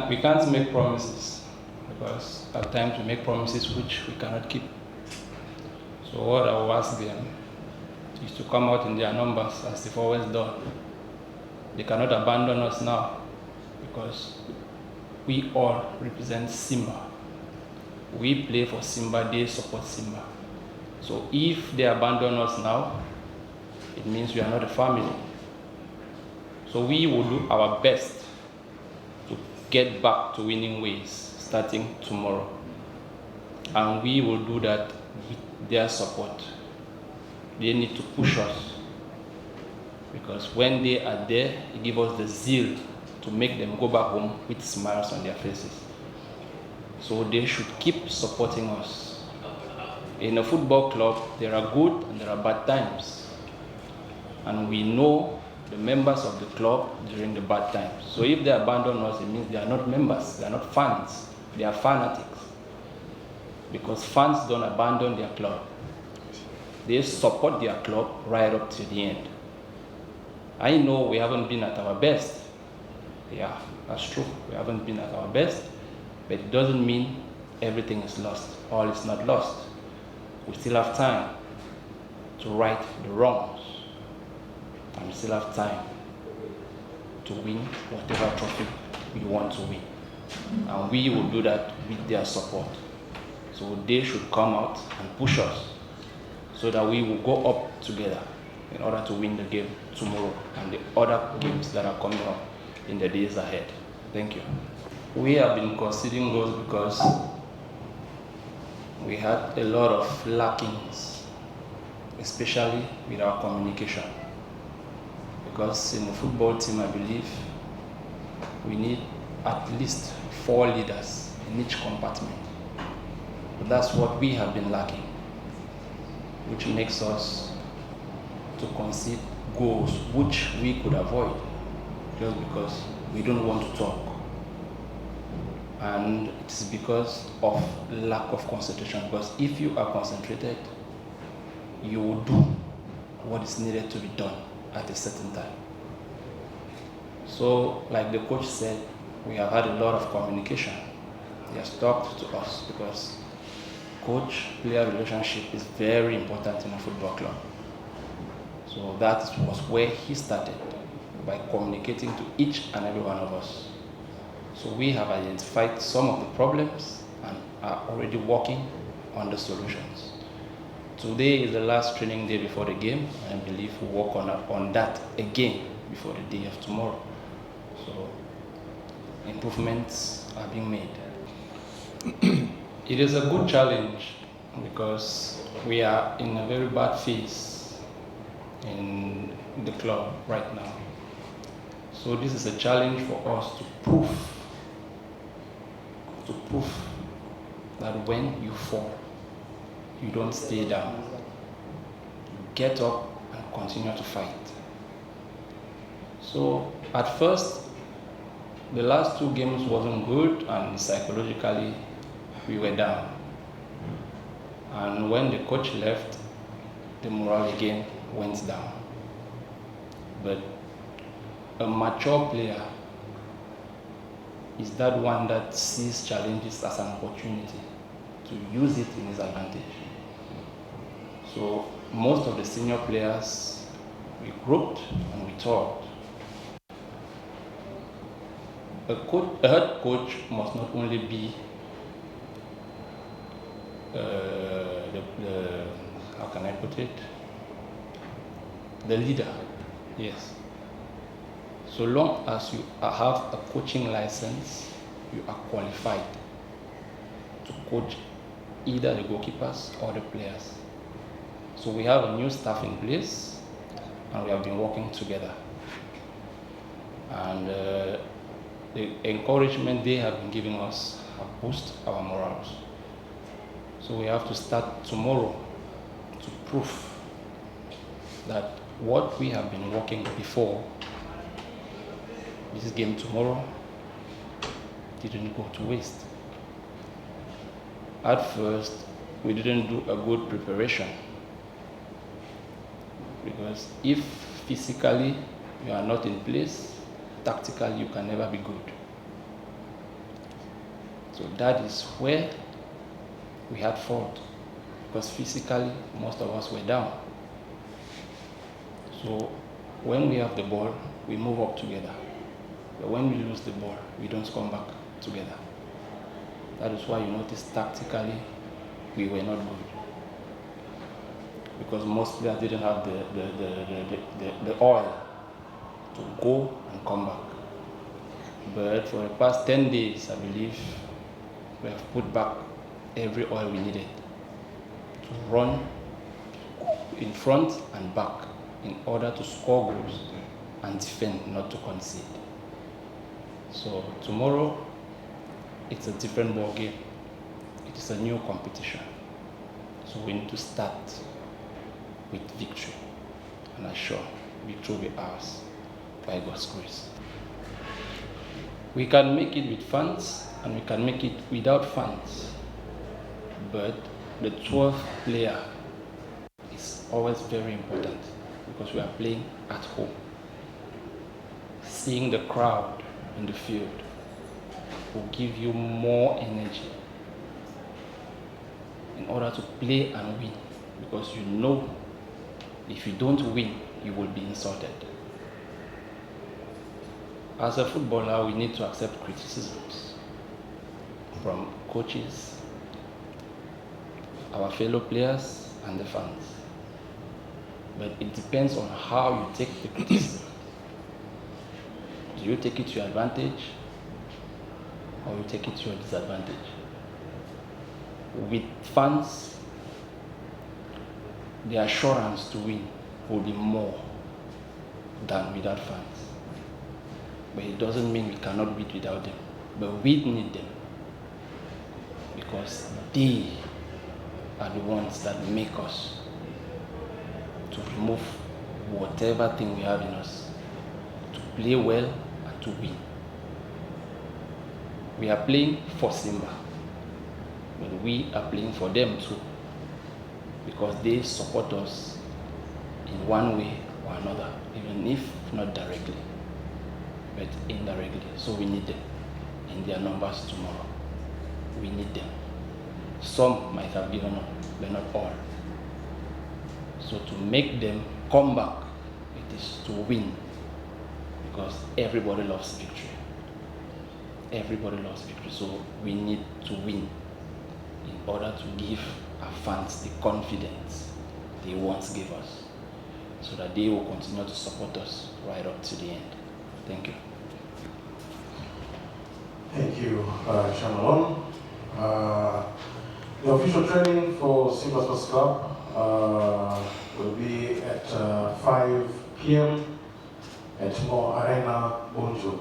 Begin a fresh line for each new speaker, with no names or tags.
we can't make promises, because at times we make promises which we cannot keep. So what I will ask them is to come out in their numbers as they've always done. They cannot abandon us now, because we all represent Simba. We play for Simba, they support Simba. So if they abandon us now, it means we are not a family. So we will do our best to get back to winning ways starting tomorrow. And we will do that with their support. They need to push us, because when they are there, it gives us the zeal to make them go back home with smiles on their faces. So they should keep supporting us. In a football club, there are good and there are bad times. And we know the members of the club during the bad times. So if they abandon us, it means they are not members, they are not fans, they are fanatics. Because fans don't abandon their club. They support their club right up to the end. I know we haven't been at our best. Yeah, that's true. We haven't been at our best, but it doesn't mean everything is lost. All is not lost. We still have time to right the wrongs. And we still have time to win whatever trophy we want to win. And we will do that with their support. So they should come out and push us, so that we will go up together in order to win the game tomorrow and the other games that are coming up in the days ahead. Thank you. We have been conceding goals because we had a lot of lackings, especially with our communication. Because in the football team, I believe we need at least 4 leaders in each compartment. But that's what we have been lacking, which makes us to concede goals which we could avoid just because we don't want to talk. And it's because of lack of concentration. Because if you are concentrated, you will do what is needed to be done at a certain time. So, like the coach said, we have had a lot of communication. He has talked to us, because coach-player relationship is very important in a football club. So that was where he started, by communicating to each and every one of us. So we have identified some of the problems and are already working on the solutions. Today is the last training day before the game, and I believe we'll work on that again before the day of tomorrow. So improvements are being made. It is a good challenge, because we are in a very bad phase in the club right now. So this is a challenge for us to prove that when you fall, you don't stay down. You get up and continue to fight. So at first, the last 2 games wasn't good, and psychologically we were down. And when the coach left, the morale again went down. But a mature player is that one that sees challenges as an opportunity to use it in his advantage. So most of the senior players, we grouped and we talked. A head coach must not only be how can I put it? The leader, yes. So long as you have a coaching license, you are qualified to coach either the goalkeepers or the players. So we have a new staff in place, and we have been working together. And the encouragement they have been giving us have boosted our morals. So we have to start tomorrow to prove that what we have been working before this game tomorrow didn't go to waste. At first, we didn't do a good preparation, because if physically you are not in place, tactically you can never be good. So that is where we had fault, because physically most of us were down. So when we have the ball, we move up together. But when we lose the ball, we don't come back together. That is why you notice tactically we were not good, because most players didn't have the oil to go and come back. But for the past 10 days, I believe, we have put back every oil we needed to run in front and back in order to score goals and defend, not to concede. So tomorrow, it's a different ball game. It is a new competition. So we need to start with victory, and I'm sure victory will be ours by God's grace. We can make it with fans and we can make it without fans, but the 12th player is always very important, because we are playing at home. Seeing the crowd in the field will give you more energy in order to play and win, because you know if you don't win, you will be insulted. As a footballer, we need to accept criticisms from coaches, our fellow players, and the fans. But it depends on how you take the criticism. Do you take it to your advantage, or you take it to your disadvantage? With fans, the assurance to win will be more than without fans. But it doesn't mean we cannot win without them. But we need them, because they are the ones that make us to remove whatever thing we have in us, to play well and to win. We are playing for Simba, but we are playing for them too, because they support us in one way or another, even if not directly, but indirectly. So we need them in their numbers tomorrow. We need them. Some might have given up, but not all. So to make them come back, it is to win, because everybody loves victory. Everybody loves victory. So we need to win in order to give our fans the confidence they once gave us, so that they will continue to support us right up to the end. Thank you.
Thank you, MALONE. The official training for Simba Sports Club will be at 5 p.m. at Mo Arena, Bunju.